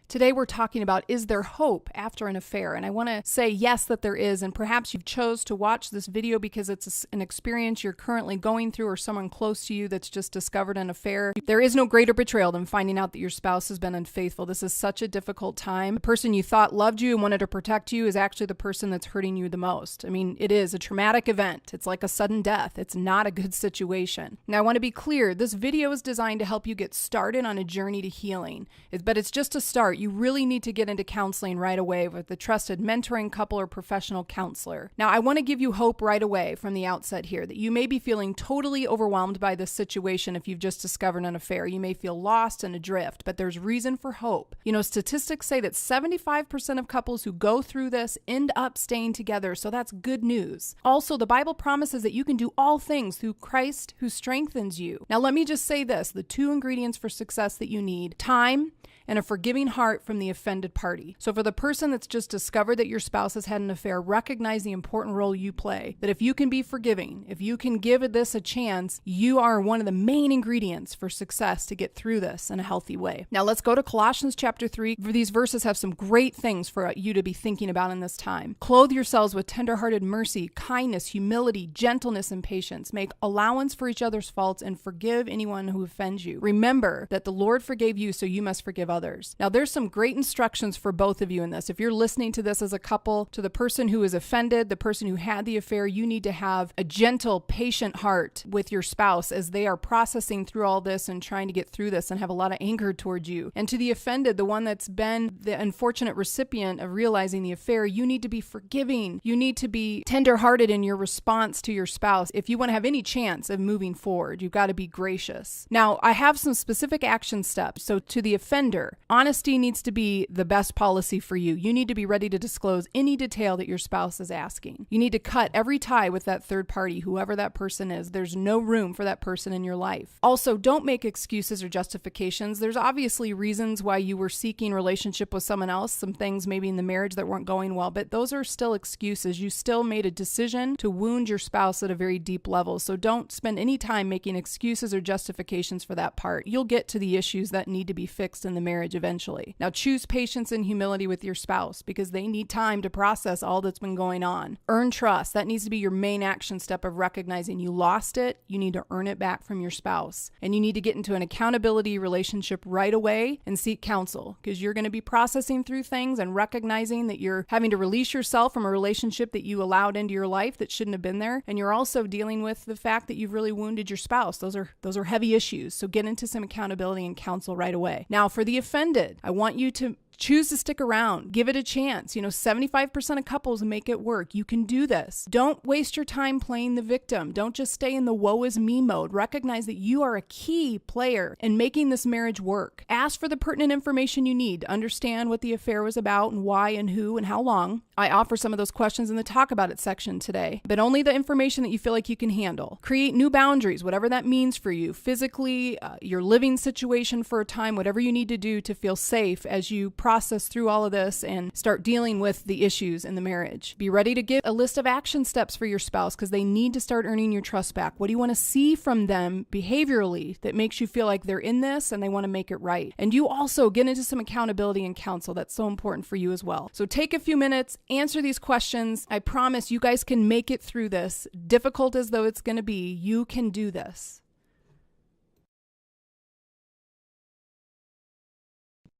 Today we're talking about, is there hope after an affair? And I want to say yes, that there is. And perhaps you've chose to watch this video because it's an experience you're currently going through, or someone close to you that's just discovered an affair. There is no greater betrayal than finding out that your spouse has been unfaithful. This is such a difficult time. The person you thought loved you and wanted to protect you is actually the person that's hurting you the most. I mean, it is a traumatic event. It's like a sudden death. It's not a good situation. Now, I want to be clear. This video is designed to help you get started on a journey to healing. But it's just a start. You really need to get into counseling right away with a trusted mentoring couple or professional counselor. Now, I want to give you hope right away from the outset here that you may be feeling totally overwhelmed by this situation if you've just discovered an affair. You may feel lost and adrift, but there's reason for hope. Statistics say that 75% of couples who go through this end up staying together, so that's good news. Also, the Bible promises that you can do all things through Christ who strengthens you. Now, let me just say this, the two ingredients for success that you need: time and a forgiving heart from the offended party. So for the person that's just discovered that your spouse has had an affair, recognize the important role you play. That if you can be forgiving, if you can give this a chance, you are one of the main ingredients for success to get through this in a healthy way. Now let's go to Colossians chapter 3. These verses have some great things for you to be thinking about in this time. Clothe yourselves with tenderhearted mercy, kindness, humility, gentleness, and patience. Make allowance for each other's faults and forgive anyone who offends you. Remember that the Lord forgave you, so you must forgive others. Now, there's some great instructions for both of you in this. If you're listening to this as a couple, to the person who is offended, the person who had the affair, you need to have a gentle, patient heart with your spouse as they are processing through all this and trying to get through this and have a lot of anger towards you. And to the offended, the one that's been the unfortunate recipient of realizing the affair, you need to be forgiving. You need to be tenderhearted in your response to your spouse. If you want to have any chance of moving forward, you've got to be gracious. Now, I have some specific action steps. So to the offender, honesty needs to be the best policy for you. You need to be ready to disclose any detail that your spouse is asking. You need to cut every tie with that third party, whoever that person is. There's no room for that person in your life. Also, don't make excuses or justifications. There's obviously reasons why you were seeking relationship with someone else, some things maybe in the marriage that weren't going well, but those are still excuses. You still made a decision to wound your spouse at a very deep level. So don't spend any time making excuses or justifications for that part. You'll get to the issues that need to be fixed in the marriage eventually. Now, choose patience and humility with your spouse because they need time to process all that's been going on. Earn trust. That needs to be your main action step of recognizing you lost it. You need to earn it back from your spouse. And you need to get into an accountability relationship right away and seek counsel because you're going to be processing through things and recognizing that you're having to release yourself from a relationship that you allowed into your life that shouldn't have been there. And you're also dealing with the fact that you've really wounded your spouse. Those are heavy issues. So get into some accountability and counsel right away. Now, for the offended, I want you to choose to stick around. Give it a chance. 75% of couples make it work. You can do this. Don't waste your time playing the victim. Don't just stay in the woe is me mode. Recognize that you are a key player in making this marriage work. Ask for the pertinent information you need to understand what the affair was about and why and who and how long. I offer some of those questions in the Talk About It section today, but only the information that you feel like you can handle. Create new boundaries, whatever that means for you, physically, your living situation for a time, whatever you need to do to feel safe as you process through all of this and start dealing with the issues in the marriage. Be ready to give a list of action steps for your spouse because they need to start earning your trust back. What do you want to see from them behaviorally that makes you feel like they're in this and they want to make it right? And you also get into some accountability and counsel. That's so important for you as well. So take a few minutes, answer these questions. I promise you guys can make it through this. Difficult as though it's going to be, you can do this.